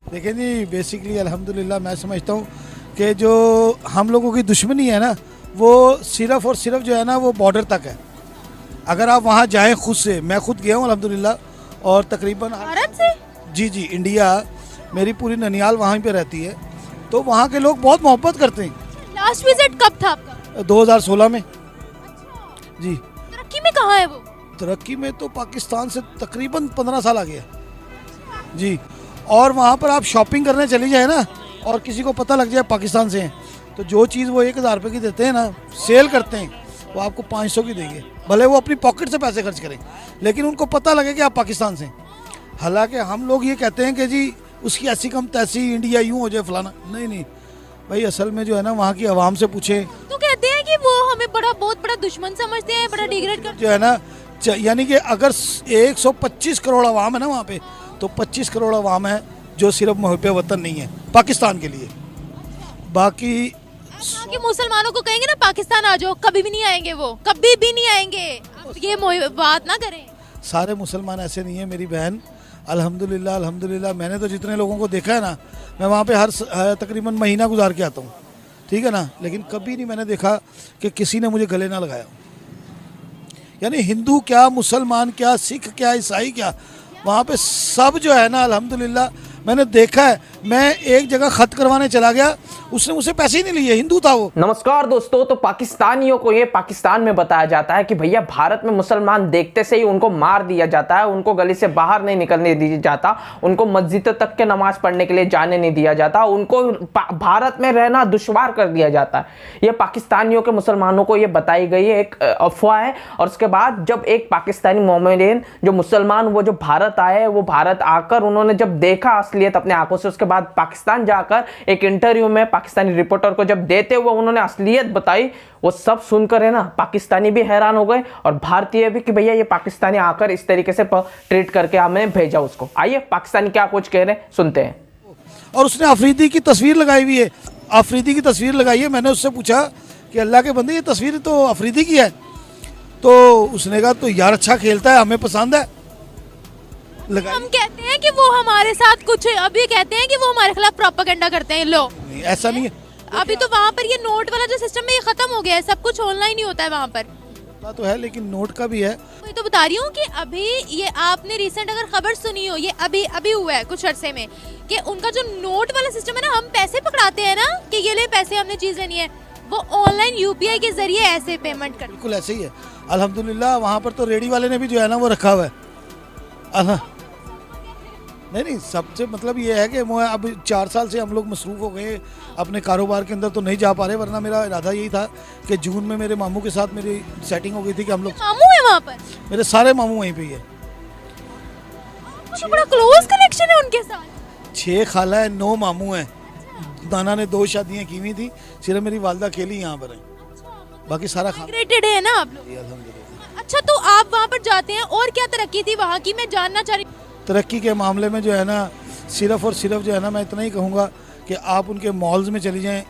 देखिए जी, बेसिकली अल्हम्दुलिल्लाह मैं समझता हूँ कि जो हम लोगों की दुश्मनी है ना, वो सिर्फ़ और सिर्फ जो है ना वो बॉर्डर तक है। अगर आप वहाँ जाएं खुद से, मैं खुद गया हूँ अल्हम्दुलिल्लाह, और तकरीबन भारत से? जी जी इंडिया, मेरी पूरी ननियाल वहाँ पे रहती है, तो वहाँ के लोग बहुत मोहब्बत करते हैं। लास्ट विजिट कब था आपका? 2016 में जी। तरक्की में कहाँ है वो? तरक्की में तो पाकिस्तान से तकरीबन 15 साल आ गया जी। और वहाँ पर आप शॉपिंग करने चली जाए ना, और किसी को पता लग जाए पाकिस्तान से हैं, तो जो चीज़ वो 1000 रुपये की देते हैं ना, सेल करते हैं, वो आपको 500 की देंगे, भले वो अपनी पॉकेट से पैसे खर्च करें, लेकिन उनको पता लगे कि आप पाकिस्तान से हैं। हालांकि हम लोग ये कहते हैं कि जी उसकी ऐसी कम तैसी, इंडिया यूँ हो जाए फलाना, नहीं नहीं भाई, असल में जो है ना वहाँ की आवाम से पूछें। तो कहते हैं कि वो हमें बहुत बड़ा दुश्मन समझते हैं, बड़ा डिग्रेड करते जो है ना, यानी कि अगर 125 करोड़ आवाम है ना वहाँ पे, तो 25 करोड़ आवाम है जो सिर्फ मुहिब वतन नहीं है पाकिस्तान के लिए। बाकी हैं कि मुसलमानों को कहेंगे ना पाकिस्तान आ जाओ, कभी भी नहीं आएंगे, वो कभी भी नहीं आएंगे। आप ये बात ना करें। सारे मुसलमान ऐसे नहीं है मेरी बहन, अल्हम्दुलिल्लाह अल्हम्दुलिल्लाह। मैंने तो जितने लोगों को देखा है ना, मैं वहाँ पे हर तकरीबन महीना गुजार के आता हूँ, ठीक है ना, लेकिन कभी नहीं मैंने देखा कि किसी ने मुझे गले ना लगाया। यानी हिंदू क्या, मुसलमान क्या, सिख क्या, ईसाई क्या, वहाँ पे सब जो है ना अल्हम्दुलिल्लाह मैंने देखा है। मैं एक जगह खत करवाने चला गया, उसने मुझसे पैसे ही नहीं लिए, हिंदू था वो। नमस्कार दोस्तों, तो पाकिस्तानियों को ये पाकिस्तान में बताया जाता है कि भैया भारत में मुसलमान देखते से ही उनको मार दिया जाता है, उनको गली से बाहर नहीं निकलने दिया जाता, उनको मस्जिद तक के नमाज पढ़ने के लिए जाने नहीं दिया जाता, उनको भारत में रहना दुश्वार कर दिया जाता है। ये पाकिस्तानियों के मुसलमानों को ये बताई गई एक अफवाह है। और उसके बाद जब एक पाकिस्तानी मोमेडिन जो मुसलमान वो जो भारत आए, वो भारत आकर उन्होंने जब देखा असलियत अपने आंखों से, उसके बाद पाकिस्तान जाकर एक इंटरव्यू में पाकिस्तानी रिपोर्टर को जब देते हुए उन्होंने असलियत बताई, वो सब सुनकर है ना पाकिस्तानी भी हैरान हो गए और भारतीय भी कि भैया ये पाकिस्तानी आकर इस तरीके से ट्रीट करके हमें भेजा उसको। आइए पाकिस्तानी क्या कुछ कह रहे हैं सुनते हैं। और उसने अफरीदी की तस्वीर लगाई हुई है, अफरीदी की तस्वीर लगाई है। मैंने उससे पूछा कि अल्लाह के बंदे ये तस्वीर तो अफरीदी की है, तो उसने कहा तो यार अच्छा खेलता है, हमें पसंद है। हम कहते हैं कि वो हमारे साथ कुछ, अभी कहते हैं कि वो हमारे खिलाफ प्रोपेगेंडा करते हैं लोग। नहीं, ऐसा नहीं है। अभी तो वहाँ पर ये नोट वाला जो सिस्टम है ये खत्म हो गया है, सब कुछ ऑनलाइन ही होता है वहाँ पर। तो है, लेकिन नोट का भी है। वही तो बता रही हूँ कि अभी ये आपने रिसेंट अगर खबर सुनी हो, ये अभी हुआ है कुछ अरसे में, कि उनका जो नोट वाला सिस्टम है ना, हम पैसे पकड़ाते हैं ना कि ये ले पैसे, हमने चीज लेनी है, वो ऑनलाइन यूपीआई के जरिए ऐसे पेमेंट कर। बिल्कुल ऐसे ही है अल्हम्दुलिल्लाह। वहाँ पर तो रेडी वाले ने भी जो है ना वो रखा हुआ है। नहीं, सबसे मतलब ये है कि अब 4 साल से हम लोग मसरूफ़ हो गए अपने कारोबार के अंदर, तो नहीं जा पा रहे, वरना मेरा इरादा यही था कि जून में मेरे मामू के साथ मेरी सेटिंग हो गई थी कि हम लोग। मामू है वहाँ पर? मेरे सारे मामू वहीं पे ही है। तो बड़ा क्लोज कनेक्शन है उनके साथ। 6 खाला है, 9 मामू हैं। दाना ने 2 शादियाँ की हुई थी, सिर्फ मेरी वालदा अकेली यहाँ पर है, बाकी सारा माइग्रेटेड है ना आप लोग? अल्हम्दुलिल्लाह। अच्छा, तो आप वहाँ पर जाते हैं और क्या तरक्की थी वहाँ की, मैं जानना चाह रही हूँ। तरक्की के मामले में जो है ना, सिर्फ और सिर्फ जो है ना, मैं इतना ही कहूँगा कि आप उनके मॉल्स में चली जाएं।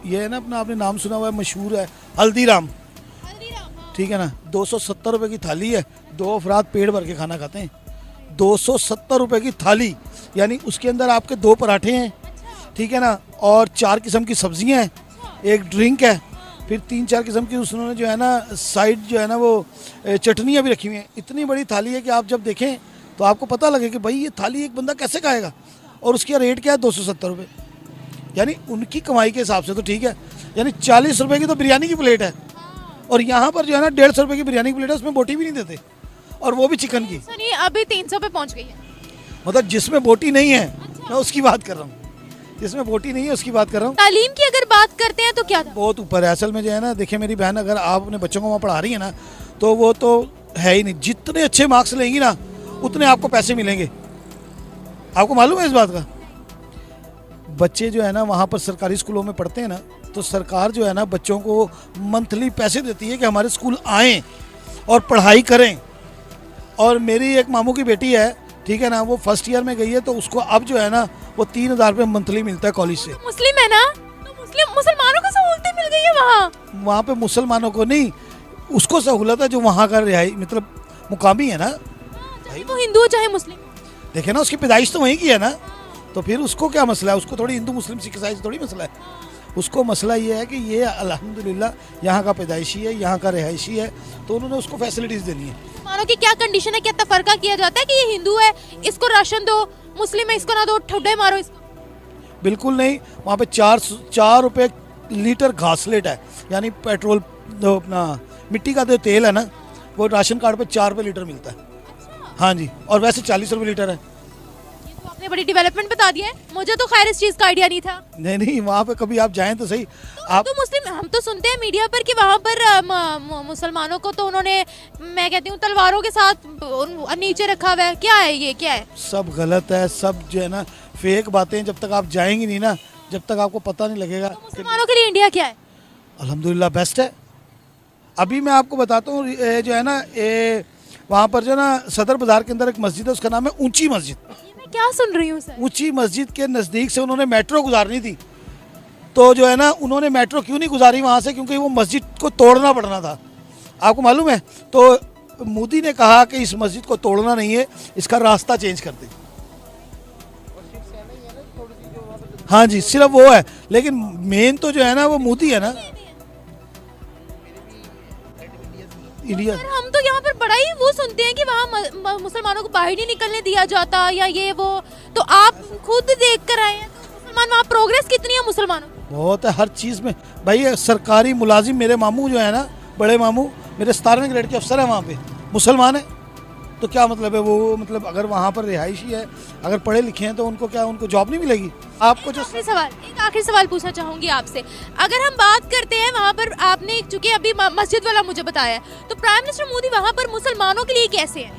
ये है ना अपना, आपने नाम सुना हुआ है, मशहूर है हल्दीराम, ठीक है ना, 270 रुपये की थाली है, 2 अफराद पेट भर के खाना खाते हैं। 270 रुपये की थाली, यानी उसके अंदर आपके 2 पराठे हैं, ठीक है ना, और 4 किस्म की सब्जियाँ हैं, एक ड्रिंक है, फिर 3-4 किस्म की उन्होंने जो है ना साइड जो है ना वो चटनियाँ भी रखी हुई हैं। इतनी बड़ी थाली है कि आप जब देखें तो आपको पता लगे कि भाई ये थाली एक बंदा कैसे खाएगा। और उसका रेट क्या है, 270 रुपये, यानी उनकी कमाई के हिसाब से तो ठीक है, यानी 40 रुपये की तो बिरयानी की प्लेट है, और यहाँ पर जो है ना 150 रुपये की बिरयानी की प्लेट है, उसमें बोटी भी नहीं देते, और वो भी चिकन की। सुनिए, अभी 300 पे पहुँच गई है। मतलब जिसमें बोटी नहीं है, मैं उसकी बात कर रहा हूँ, जिसमें बोटी नहीं है उसकी बात कर रहा हूँ। तालीम की अगर बात करते हैं तो क्या था? बहुत ऊपर है असल में जो है ना। देखिए मेरी बहन, अगर आप अपने बच्चों को वहाँ पढ़ा रही है ना, तो वो तो है ही नहीं, जितने अच्छे मार्क्स लेंगी ना उतने आपको पैसे मिलेंगे। आपको मालूम है इस बात का? बच्चे जो है ना वहाँ पर सरकारी स्कूलों में पढ़ते हैं ना, तो सरकार जो है ना बच्चों को मंथली पैसे देती है कि हमारे स्कूल आएँ और पढ़ाई करें। और मेरी एक मामू की बेटी है, ठीक है ना, वो फर्स्ट ईयर में गई है, तो उसको अब जो है ना वो 3000 रुपये मंथली मिलता है कॉलेज से। मुस्लिम है ना, तो मुसलमानों को सहूलतें मिल गई है वहाँ पे मुसलमानों को नहीं, उसको सहूलत है जो वहाँ का रिहाई मतलब मुकामी है ना। चाहे वो हिंदू हो चाहे मुस्लिम। देखे ना, उसकी पैदाइश तो वहीं की है ना, तो फिर उसको क्या मसला है? उसको थोड़ी हिंदू मुस्लिम सिख ईसाई से थोड़ी मसला है। उसको मसला ये है कि ये अल्हम्दुलिल्लाह यहाँ का पैदाइशी है, यहाँ का रिहायशी है, तो उन्होंने उसको फैसिलिटीज़ देनी है। मानो कि क्या कंडीशन है, क्या तफरका किया जाता है कि ये हिंदू है इसको राशन दो, मुस्लिम है इसको ना दो, ठुड्डे मारो इसको? बिल्कुल नहीं। वहाँ पे 4 रुपये लीटर घासलेट है, यानी पेट्रोल अपना मिट्टी का जो तेल है ना, वो राशन कार्ड पे 4 रुपये लीटर मिलता है। हाँ जी, और वैसे 40 रुपये लीटर है। ये तो आपने बड़ी डेवलपमेंट बता दिया है, मुझे तो खैर इस चीज़ का आइडिया नहीं था। नहीं, वहाँ पे कभी आप जाएं तो सही। आप तो मुस्लिम हम तो सुनते हैं मीडिया पर कि वहाँ पर मुसलमानों को तो उन्होंने, मैं कहती हूँ, तलवारों के साथ नीचे रखा हुआ है। क्या है ये, क्या है? सब गलत है, सब जो है ना फेक बातें। जब तक आप जाएंगी नहीं ना, जब तक आपको पता नहीं लगेगा। तो मुसलमानों के लिए इंडिया क्या है? अल्हम्दुलिल्लाह बेस्ट है। अभी मैं आपको बताता हूँ, जो है ना वहाँ पर जो है ना सदर बाज़ार के अंदर एक मस्जिद है, उसका नाम है ऊंची मस्जिद। ये मैं क्या सुन रही हूँ सर? ऊंची मस्जिद के नज़दीक से उन्होंने मेट्रो गुजारनी थी, तो जो है ना उन्होंने मेट्रो क्यों नहीं गुजारी वहाँ से? क्योंकि वो मस्जिद को तोड़ना पड़ना था। आपको मालूम है? तो मोदी ने कहा कि इस मस्जिद को तोड़ना नहीं है, इसका रास्ता चेंज कर दें। हाँ जी, सिर्फ वो है, लेकिन मेन तो जो है ना वो मोदी है ना, इंडिया। सर हम तो यहाँ पर बड़ा ही वो सुनते हैं कि वहाँ मुसलमानों को बाहर नहीं निकलने दिया जाता या ये वो, तो आप खुद देख कर आए हैं, तो मुसलमान वहाँ प्रोग्रेस कितनी है मुसलमानों की? बहुत है हर चीज़ में भाई। सरकारी मुलाजिम, मेरे मामू जो है ना, बड़े मामू मेरे 17वें ग्रेड के अफसर हैं वहाँ पे, मुसलमान है। तो क्या मतलब है वो, मतलब अगर वहाँ पर रिहायशी है, अगर पढ़े लिखे हैं, तो उनको क्या, उनको जॉब नहीं मिलेगी? आपको जो एक आखिरी सवाल पूछना चाहूंगी आपसे। अगर हम बात करते हैं वहाँ पर, आपने चूंकि अभी मस्जिद वाला मुझे बताया है, तो प्राइम मिनिस्टर मोदी वहाँ पर मुसलमानों के लिए कैसे है?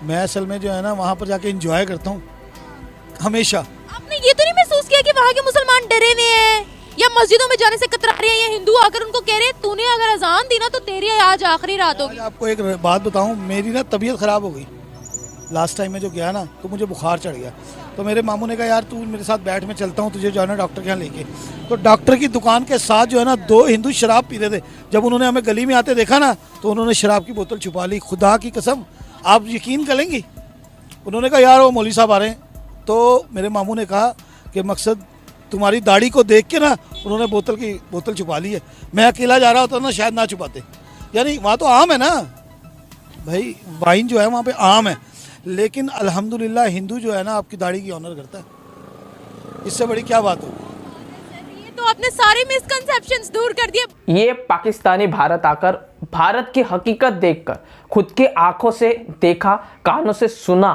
मैं असल में जो है ना वहाँ पर जाके एंजॉय करता हूँ हमेशा। आपने ये तो नहीं महसूस किया कि वहाँ के मुसलमान डरे हुए हैं या मस्जिदों में जाने से कतरा रहे हैं, या हिंदू आकर उनको कह रहे हैं तूने अगर अजान दी ना तो तेरी आज आखिरी रात होगी? आपको एक बात बताऊँ, मेरी ना तबीयत ख़राब हो गई लास्ट टाइम में जो गया ना, तो मुझे बुखार चढ़ गया। तो मेरे मामू ने कहा यार तू मेरे साथ बैठ, में चलता हूँ तुझे जाना डॉक्टर के यहाँ लेके। तो डॉक्टर की दुकान के साथ जो है ना 2 हिंदू शराब पी रहे थे। जब उन्होंने हमें गली में आते देखा ना, तो उन्होंने शराब की बोतल छुपा ली। खुदा की कसम, आप यकीन करेंगी, उन्होंने कहा यार वो मौलवी साहब आ रहे हैं। तो मेरे मामू ने कहा कि मकसद तुम्हारी दाढ़ी को देख के ना उन्होंने बोतल छुपा ली है। मैं अकेला जा रहा होता ना, शायद ना छुपाते। यानी वहाँ तो आम है ना भाई, वाइन जो है वहाँ पे आम है, लेकिन अल्हम्दुलिल्लाह हिंदू जो है ना आपकी दाढ़ी की ऑनर करता है। इससे बड़ी क्या बात हो? ये तो आपने सारे मिसकंसेप्शंस दूर कर दिए। ये पाकिस्तानी भारत आकर भारत की हकीकत देखकर, खुद की आंखों से देखा, कानों से सुना,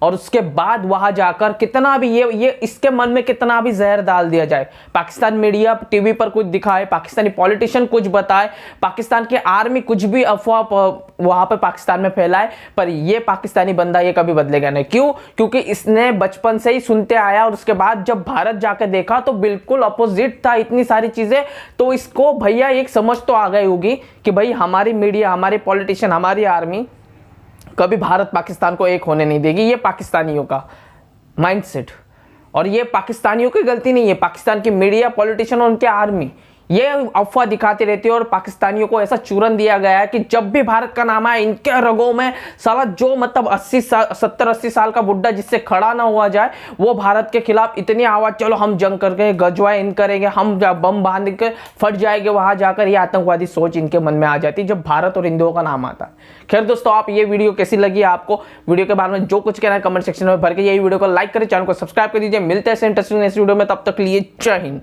और उसके बाद वहां जाकर कितना भी ये इसके मन में कितना भी जहर डाल दिया जाए, पाकिस्तान मीडिया टीवी पर कुछ दिखाए, पाकिस्तानी पॉलिटिशियन कुछ बताए, पाकिस्तान की आर्मी कुछ भी अफवाह वहां पर पाकिस्तान में फैलाए, पर ये पाकिस्तानी बंदा ये कभी बदलेगा नहीं। क्यों? क्योंकि इसने बचपन से ही सुनते आया, और उसके बाद जब भारत जाकर देखा तो बिल्कुल अपोजिट था इतनी सारी चीजें। तो इसको भैया एक समझ तो आ गई होगी कि भाई हमारी मीडिया, हमारे पॉलिटिशियन, हमारी आर्मी कभी भारत पाकिस्तान को एक होने नहीं देगी। ये पाकिस्तानियों का माइंडसेट, और ये पाकिस्तानियों की गलती नहीं है, पाकिस्तान की मीडिया, पॉलिटिशियन और उनके आर्मी ये अफवाह दिखाती रहती है, और पाकिस्तानियों को ऐसा चूरन दिया गया है कि जब भी भारत का नाम आए इनके रगों में साला जो मतलब 70-80 साल का बुड्ढा जिससे खड़ा ना हुआ जाए, वो भारत के खिलाफ इतनी आवाज, चलो हम जंग करके गजवाए इन करेंगे, हम बम बांध के फट जाएंगे वहां जाकर, ये आतंकवादी सोच इनके मन में आ जाती है जब भारत और हिंदुओं का नाम आता है। खैर दोस्तों, आप ये वीडियो कैसी लगी? आपको वीडियो के बारे में जो कुछ कहना है कमेंट सेक्शन में भर के यही वीडियो को लाइक करें, चैनल को सब्सक्राइब कर दीजिए। मिलते हैं इंटरेस्टिंग नेक्स्ट वीडियो में, तब तक लिए जय हिंद।